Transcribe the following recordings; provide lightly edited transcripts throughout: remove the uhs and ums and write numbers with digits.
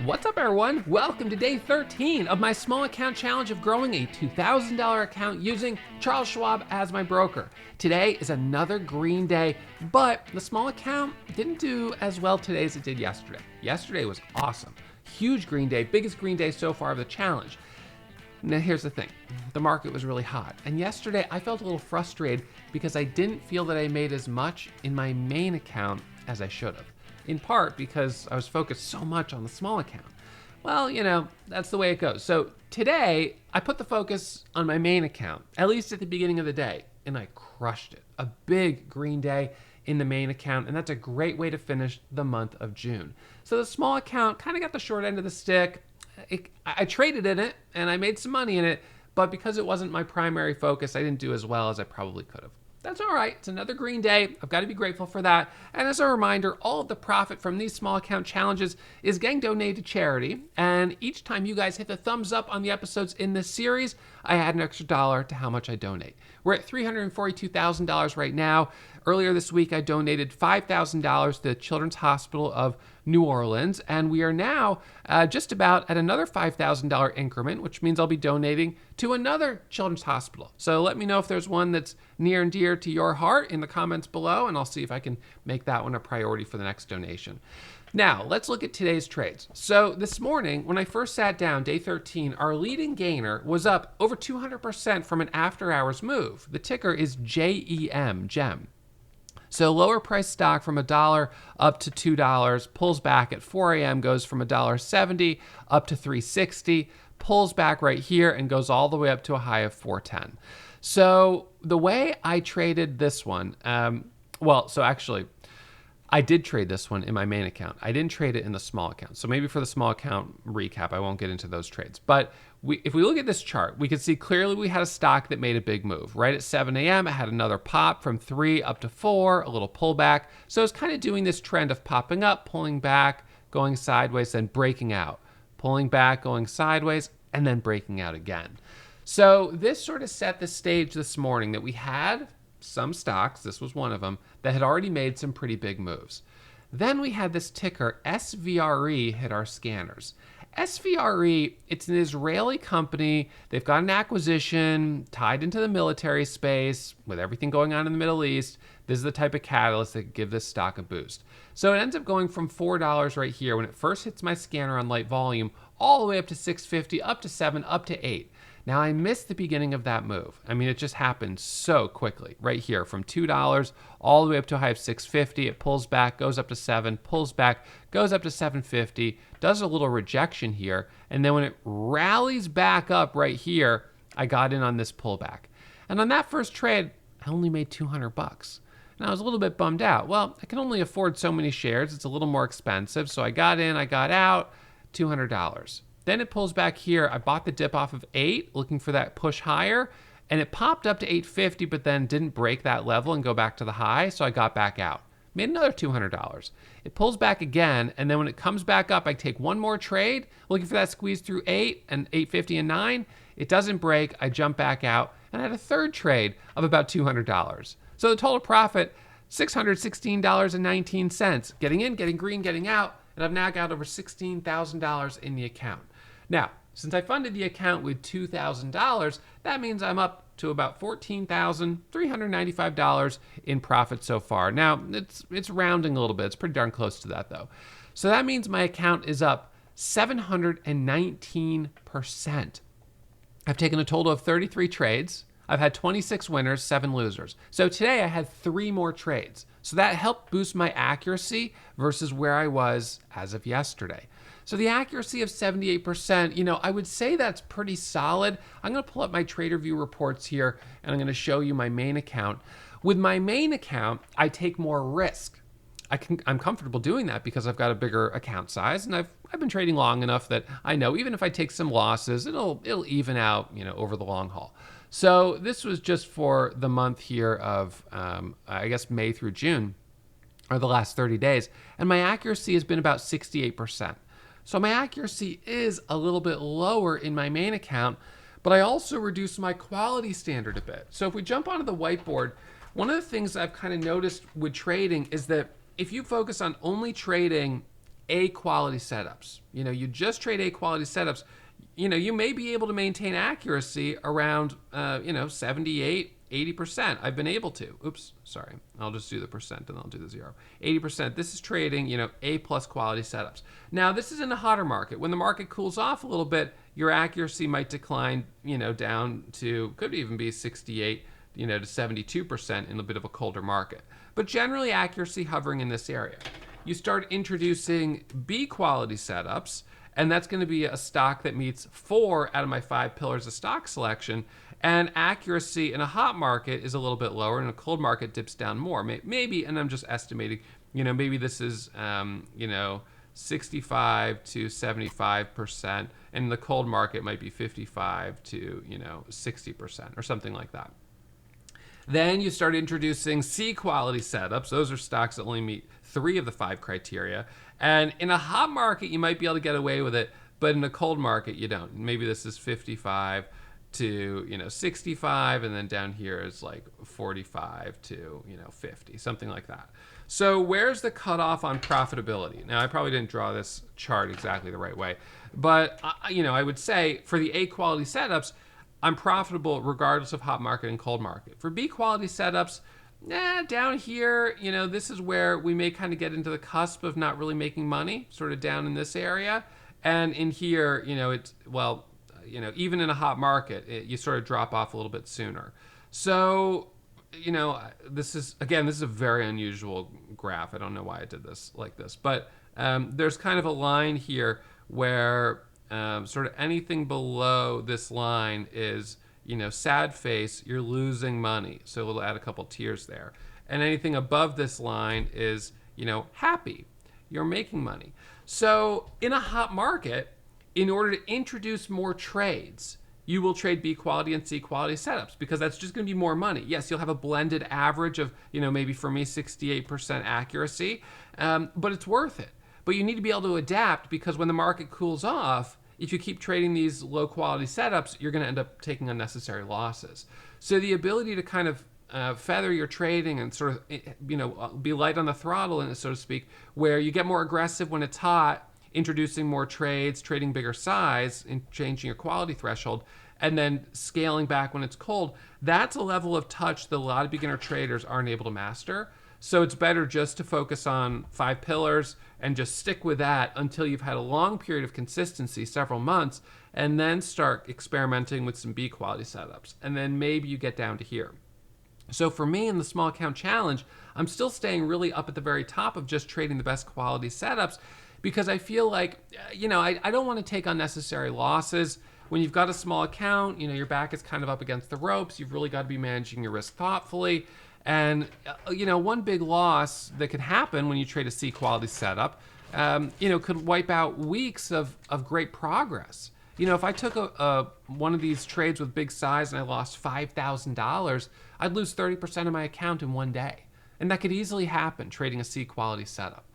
What's up, everyone? Welcome to day 13 of my small account challenge of growing a $2,000 account using Charles Schwab as my broker. Today is another green day, but the small account didn't do as well today as it did yesterday. Yesterday was awesome. Huge green day, biggest green day so far of the challenge. Now here's the thing, the market was really hot. And yesterday I felt a little frustrated because I didn't feel that I made as much in my main account as I should have. In part because I was focused so much on the small account. Well, that's the way it goes. So today, I put the focus on my main account, at least at the beginning of the day, and I crushed it. A big green day in the main account, and that's a great way to finish the month of June. So the small account kind of got the short end of the stick. I traded in it, and I made some money in it, but because it wasn't my primary focus, I didn't do as well as I probably could have. That's all right. It's another green day. I've got to be grateful for that. And as a reminder, all of the profit from these small account challenges is getting donated to charity. And each time you guys hit the thumbs up on the episodes in this series, I add an extra dollar to how much I donate. We're at $342,000 right now. Earlier this week, I donated $5,000 to the Children's Hospital of New Orleans, and we are now just about at another $5,000 increment, which means I'll be donating to another children's hospital. So let me know if there's one that's near and dear to your heart in the comments below, and I'll see if I can make that one a priority for the next donation. Now, let's look at today's trades. So this morning, when I first sat down, day 13, our leading gainer was up over 200% from an after-hours move. The ticker is JEM, GEM. So lower price stock from $1 up to $2, pulls back at 4 a.m., goes from $1.70 up to $3.60, pulls back right here and goes all the way up to a high of $4.10. So the way I traded this one, I did trade this one in my main account. I didn't trade it in the small account. So maybe for the small account recap, I won't get into those trades. But if we look at this chart, we can see clearly we had a stock that made a big move. Right at 7 a.m., it had another pop from 3 up to 4, a little pullback. So it's kind of doing this trend of popping up, pulling back, going sideways, then breaking out. Pulling back, going sideways, and then breaking out again. So this sort of set the stage this morning that we had some stocks, this was one of them, that had already made some pretty big moves. Then we had this ticker, SVRE, hit our scanners. SVRE, it's an Israeli company. They've got an acquisition tied into the military space with everything going on in the Middle East. This is the type of catalyst that give this stock a boost. So it ends up going from $4 right here when it first hits my scanner on light volume, all the way up to $6.50, up to $7, up to $8. Now, I missed the beginning of that move. I mean, it just happened so quickly. Right here, from $2 all the way up to a high of $6.50. It pulls back, goes up to $7, pulls back, goes up to $7.50, does a little rejection here, and then when it rallies back up right here, I got in on this pullback. And on that first trade, I only made $200. And I was a little bit bummed out. Well, I can only afford so many shares. It's a little more expensive. So I got in, I got out, $200. Then it pulls back here. I bought the dip off of 8, looking for that push higher, and it popped up to 850, but then didn't break that level and go back to the high, so I got back out. Made another $200. It pulls back again, and then when it comes back up, I take one more trade, looking for that squeeze through 8 and 850 and 9. It doesn't break. I jump back out, and I had a third trade of about $200. So the total profit, $616.19. Getting in, getting green, getting out, and I've now got over $16,000 in the account. Now, since I funded the account with $2,000, that means I'm up to about $14,395 in profit so far. Now, it's rounding a little bit. It's pretty darn close to that, though. So that means my account is up 719%. I've taken a total of 33 trades. I've had 26 winners, 7 losers. So today I had 3 more trades. So that helped boost my accuracy versus where I was as of yesterday. So the accuracy of 78%, I would say that's pretty solid. I'm going to pull up my trader view reports here, and I'm going to show you my main account. With my main account, I take more risk. I'm comfortable doing that because I've got a bigger account size, and I've been trading long enough that I know even if I take some losses, it'll even out, over the long haul. So this was just for the month here of, May through June, or the last 30 days, and my accuracy has been about 68%. So my accuracy is a little bit lower in my main account, but I also reduced my quality standard a bit. So if we jump onto the whiteboard, one of the things I've kind of noticed with trading is that if you focus on only trading A quality setups. You just trade A quality setups. You may be able to maintain accuracy around, 78, 80%. I've been able to. Oops, sorry. I'll just do the percent and I'll do the 0. 80%. This is trading, A plus quality setups. Now, this is in a hotter market. When the market cools off a little bit, your accuracy might decline, down to, could even be 68, to 72% in a bit of a colder market. But generally, accuracy hovering in this area. You start introducing B quality setups, and that's going to be a stock that meets 4 out of my 5 pillars of stock selection. And accuracy in a hot market is a little bit lower, and a cold market dips down more. Maybe, and I'm just estimating, maybe this is, 65 to 75%, and the cold market might be 55 to, 60% or something like that. Then you start introducing C quality setups. Those are stocks that only meet 3 of the 5 criteria. And in a hot market, you might be able to get away with it, but in a cold market, you don't. Maybe this is 55 to 65, and then down here is like 45 to 50, something like that. So where's the cutoff on profitability? Now, I probably didn't draw this chart exactly the right way, but I would say for the A quality setups, I'm profitable regardless of hot market and cold market. For B quality setups, down here, this is where we may kind of get into the cusp of not really making money, sort of down in this area. And in here, it's, well, even in a hot market, you sort of drop off a little bit sooner. So, this is a very unusual graph. I don't know why I did this like this, but there's kind of a line here where sort of anything below this line is, sad face, you're losing money. So we'll add a couple tiers there. And anything above this line is, happy, you're making money. So in a hot market, in order to introduce more trades, you will trade B quality and C quality setups because that's just going to be more money. Yes, you'll have a blended average of, maybe for me, 68% accuracy, but it's worth it. But you need to be able to adapt because when the market cools off, if you keep trading these low quality setups, you're going to end up taking unnecessary losses. So the ability to kind of feather your trading and sort of, be light on the throttle, and so to speak, where you get more aggressive when it's hot, introducing more trades, trading bigger size, and changing your quality threshold, and then scaling back when it's cold, that's a level of touch that a lot of beginner traders aren't able to master. So it's better just to focus on 5 pillars and just stick with that until you've had a long period of consistency, several months, and then start experimenting with some B quality setups. And then maybe you get down to here. So for me in the small account challenge, I'm still staying really up at the very top of just trading the best quality setups because I feel like, I don't want to take unnecessary losses. When you've got a small account, your back is kind of up against the ropes. You've really got to be managing your risk thoughtfully. And, one big loss that could happen when you trade a C quality setup, could wipe out weeks of great progress. If I took one of these trades with big size and I lost $5,000, I'd lose 30% of my account in one day. And that could easily happen trading a C quality setup,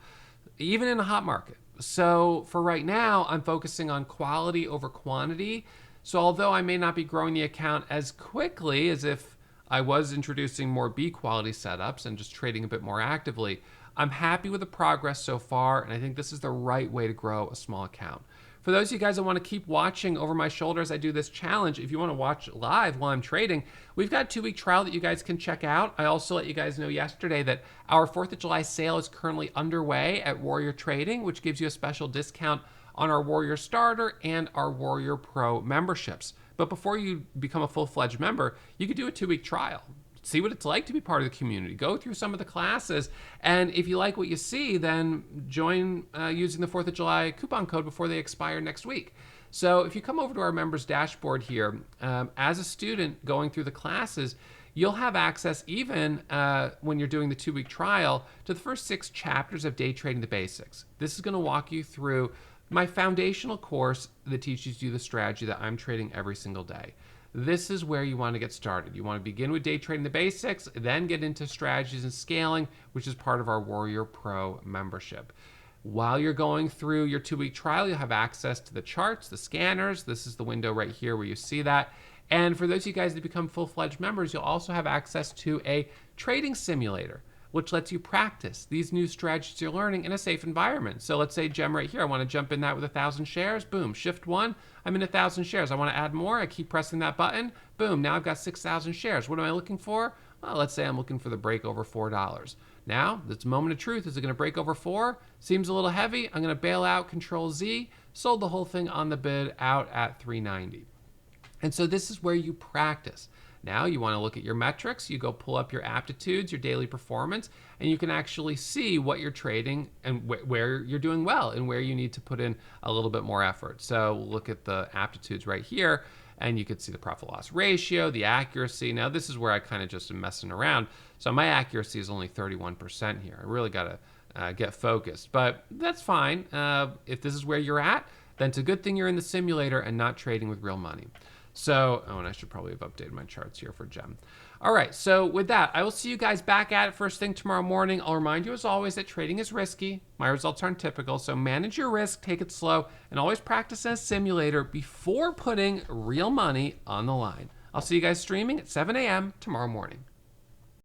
even in a hot market. So for right now, I'm focusing on quality over quantity. So although I may not be growing the account as quickly as if I was introducing more B quality setups and just trading a bit more actively, I'm happy with the progress so far, and I think this is the right way to grow a small account. For those of you guys that want to keep watching over my shoulder as I do this challenge, if you want to watch live while I'm trading, we've got a 2-week trial that you guys can check out. I also let you guys know yesterday that our 4th of July sale is currently underway at Warrior Trading, which gives you a special discount on our Warrior Starter and our Warrior Pro memberships. But before you become a full-fledged member, you could do a 2-week trial. See what it's like to be part of the community. Go through some of the classes, and if you like what you see, then join using the 4th of July coupon code before they expire next week. So if you come over to our members dashboard here, as a student going through the classes, you'll have access even when you're doing the 2-week trial to the first 6 chapters of Day Trading the Basics. This is going to walk you through my foundational course that teaches you the strategy that I'm trading every single day. This is where you want to get started. You want to begin with Day Trading the Basics, then get into strategies and scaling, which is part of our Warrior Pro membership. While you're going through your 2-week trial, you'll have access to the charts, the scanners. This is the window right here where you see that. And for those of you guys that become full-fledged members, you'll also have access to a trading simulator. which lets you practice these new strategies you're learning in a safe environment. So let's say gem right here, I want to jump in that with 1,000 shares. Boom, shift one, I'm in 1,000 shares. I want to add more. I keep pressing that button. Boom, now I've got 6,000 shares. What am I looking for? Well, let's say I'm looking for the break over $4. Now, this moment of truth, is it going to break over 4? Seems a little heavy. I'm going to bail out, Control Z, sold the whole thing on the bid out at 390. And so this is where you practice. Now you want to look at your metrics. You go pull up your aptitudes, your daily performance, and you can actually see what you're trading and where you're doing well and where you need to put in a little bit more effort. So we'll look at the aptitudes right here, and you can see the profit loss ratio, the accuracy. Now this is where I kind of just am messing around. So my accuracy is only 31% here. I really got to get focused, but that's fine. If this is where you're at, then it's a good thing you're in the simulator and not trading with real money. So, and I should probably have updated my charts here for Gem. All right, so with that, I will see you guys back at it first thing tomorrow morning. I'll remind you as always that trading is risky. My results aren't typical, so manage your risk, take it slow, and always practice in a simulator before putting real money on the line. I'll see you guys streaming at 7 a.m. tomorrow morning.